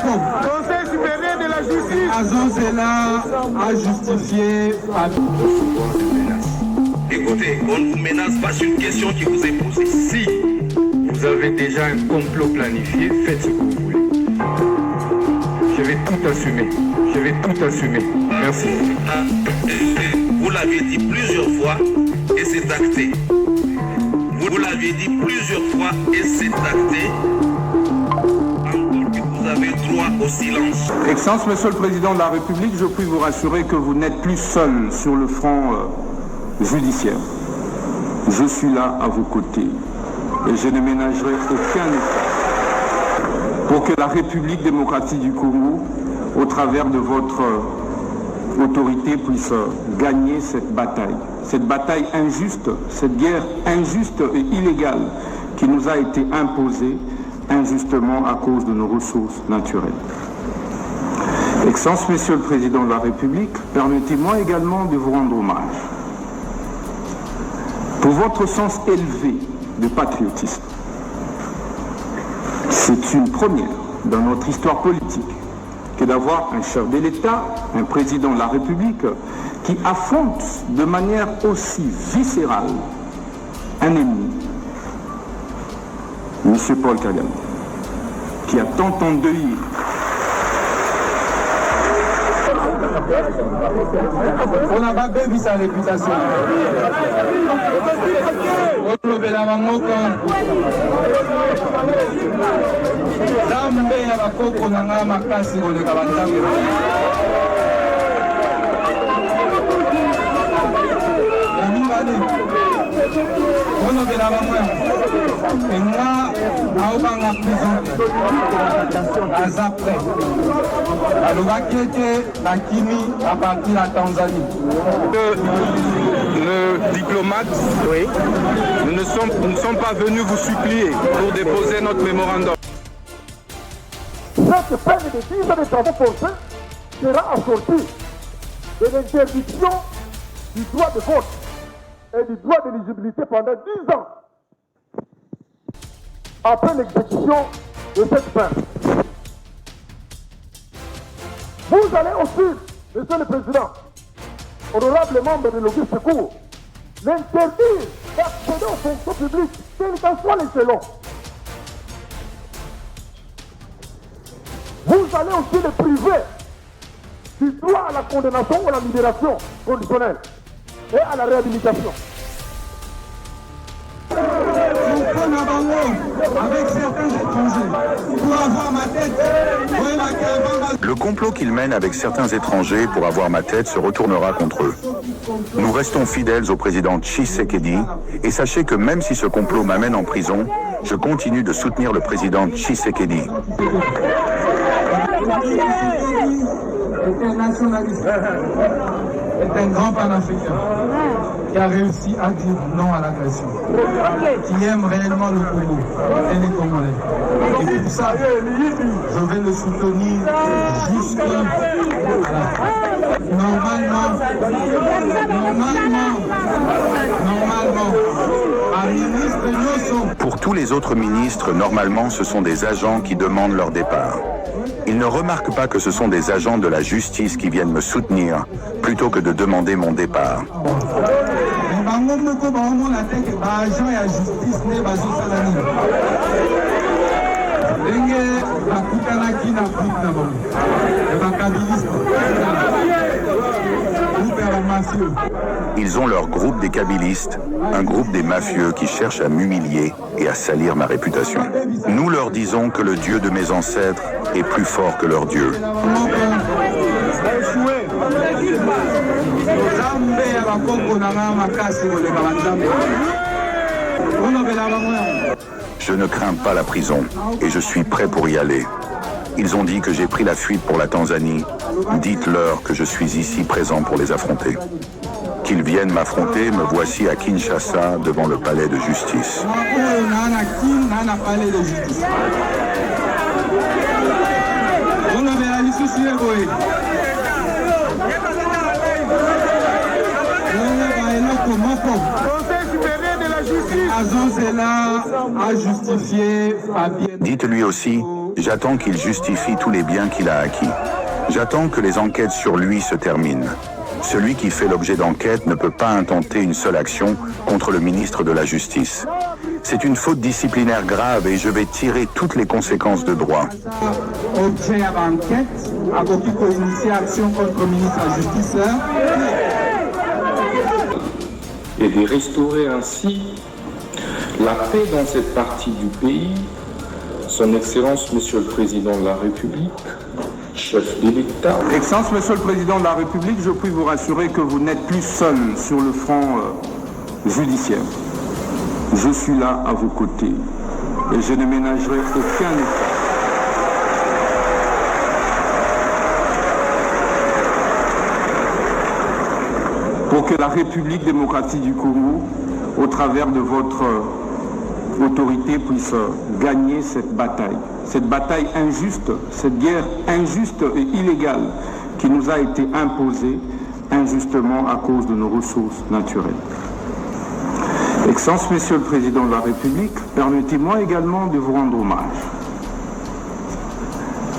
Conseil supérieur de la justice. Agence est là à justifier. Écoutez, on ne vous menace pas sur une question qui vous est posée. Si vous avez déjà un complot planifié, faites ce que vous voulez. Je vais tout assumer. Je vais tout assumer. Merci. Vous l'aviez dit plusieurs fois et c'est acté. Vous l'aviez dit plusieurs fois et c'est acté. Encore que vous avez droit au silence. Excellence, Monsieur le Président de la République, je puis vous rassurer que vous n'êtes plus seul sur le front judiciaire. Je suis là à vos côtés et je ne ménagerai aucun effort pour que la République démocratique du Congo, au travers de votre autorité, puisse gagner cette bataille injuste, cette guerre injuste et illégale qui nous a été imposée injustement à cause de nos ressources naturelles. Excellence, Monsieur le Président de la République, permettez-moi également de vous rendre hommage pour votre sens élevé de patriotisme. C'est une première dans notre histoire politique que d'avoir un chef de l'État, un président de la République, qui affronte de manière aussi viscérale un ennemi, M. Paul Kagame, qui a tant endeuillé. On n'a pas baissé sa réputation. On l'a la maman Zambe ya bakoko na nga makasi koleka banzambe. On l'a la maman. Et moi, aobanga prison. Azapre. Alobakete Nakimi à partir de la Tanzanie. Le diplomate, oui. Nous ne sommes pas venus vous supplier pour déposer notre mémorandum. Cette peine de 10 ans de travaux forcés sera assortie de l'interdiction du droit de vote et du droit d'éligibilité pendant 10 ans après l'exécution de cette peine. Vous allez aussi, Monsieur le Président, honorable membre de l'Auguste Secours, l'interdire d'accéder aux fonctions publiques, quel qu'en soit l'échelon. Vous allez aussi le priver du droit à la condamnation ou à la libération conditionnelle et à la réhabilitation. Avec certains étrangers pour avoir ma tête. Le complot qu'il mène avec certains étrangers pour avoir ma tête se retournera contre eux. Nous restons fidèles au président Tshisekedi et sachez que même si ce complot m'amène en prison, je continue de soutenir le président Tshisekedi. Est un grand panafricain qui a réussi à dire non à l'agression, qui aime réellement le Congo et les Congolais. Et pour ça, je vais le soutenir jusqu'à la fin. Normalement, un ministre Nyonso. Pour tous les autres ministres, normalement, ce sont des agents qui demandent leur départ. Ils ne remarquent pas que ce sont des agents de la justice qui viennent me soutenir plutôt que de demander mon départ. Ils ont leur groupe des kabylistes, un groupe des mafieux qui cherchent à m'humilier et à salir ma réputation. Nous leur disons que le Dieu de mes ancêtres est plus fort que leur Dieu. Je ne crains pas la prison et je suis prêt pour y aller. Ils ont dit que j'ai pris la fuite pour la Tanzanie. Dites-leur que je suis ici présent pour les affronter. Qu'ils viennent m'affronter, me voici à Kinshasa devant le palais de justice. Conseil supérieur de la justice. Dites-lui aussi, j'attends qu'il justifie tous les biens qu'il a acquis. J'attends que les enquêtes sur lui se terminent. Celui qui fait l'objet d'enquête ne peut pas intenter une seule action contre le ministre de la Justice. C'est une faute disciplinaire grave et je vais tirer toutes les conséquences de droit. Et de restaurer ainsi la paix dans cette partie du pays, Son Excellence, Monsieur le Président de la République, chef de l'État. Excellence, Monsieur le Président de la République, je puis vous rassurer que vous n'êtes plus seul sur le front judiciaire. Je suis là à vos côtés et je ne ménagerai aucun effort pour que la République démocratique du Congo, au travers de votre autorité, puisse gagner cette bataille injuste, cette guerre injuste et illégale qui nous a été imposée injustement à cause de nos ressources naturelles. Excellence, Monsieur le Président de la République, permettez-moi également de vous rendre hommage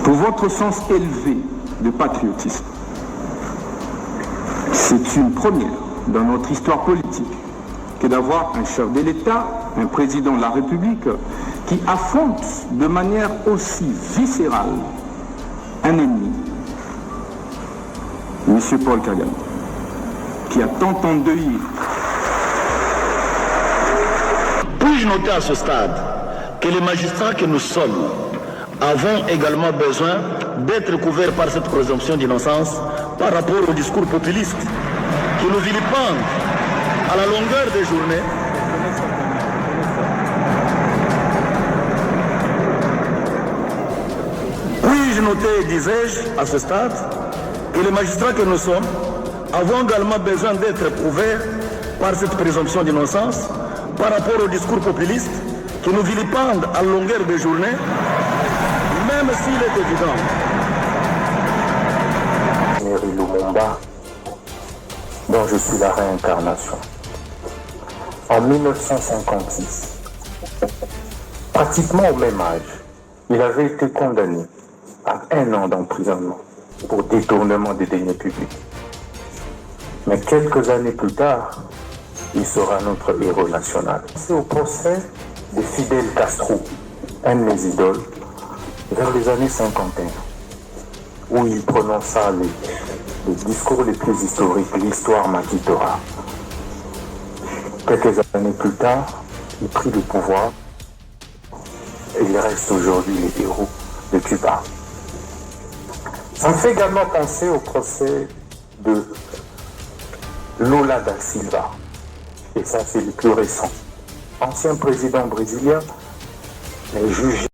pour votre sens élevé de patriotisme. C'est une première dans notre histoire politique que d'avoir un chef de l'État, un président de la République, qui affronte de manière aussi viscérale un ennemi, M. Paul Kagame, qui a tant endeuillé. Puis-je noter à ce stade que les magistrats que nous sommes avons également besoin d'être couverts par cette présomption d'innocence par rapport au discours populiste qui nous vilipendent à la longueur des journées. Puis-je noter, disais-je, à ce stade, que les magistrats que nous sommes avons également besoin d'être couverts par cette présomption d'innocence par rapport au discours populiste qui nous vilipendent à la longueur des journées, même s'il est évident. Emery Lumumba, dont je suis la réincarnation. En 1956, pratiquement au même âge, il avait été condamné à 1 an d'emprisonnement pour détournement des deniers publics. Mais quelques années plus tard, il sera notre héros national. C'est au procès de Fidel Castro, un de mes idoles, vers les années 51, où il prononça les discours les plus historiques, l'histoire m'acquittera. Quelques années plus tard, il prit le pouvoir et il reste aujourd'hui le héros de Cuba. Ça me fait également penser au procès de Lula da Silva, et ça c'est le plus récent. Ancien président brésilien, mais jugé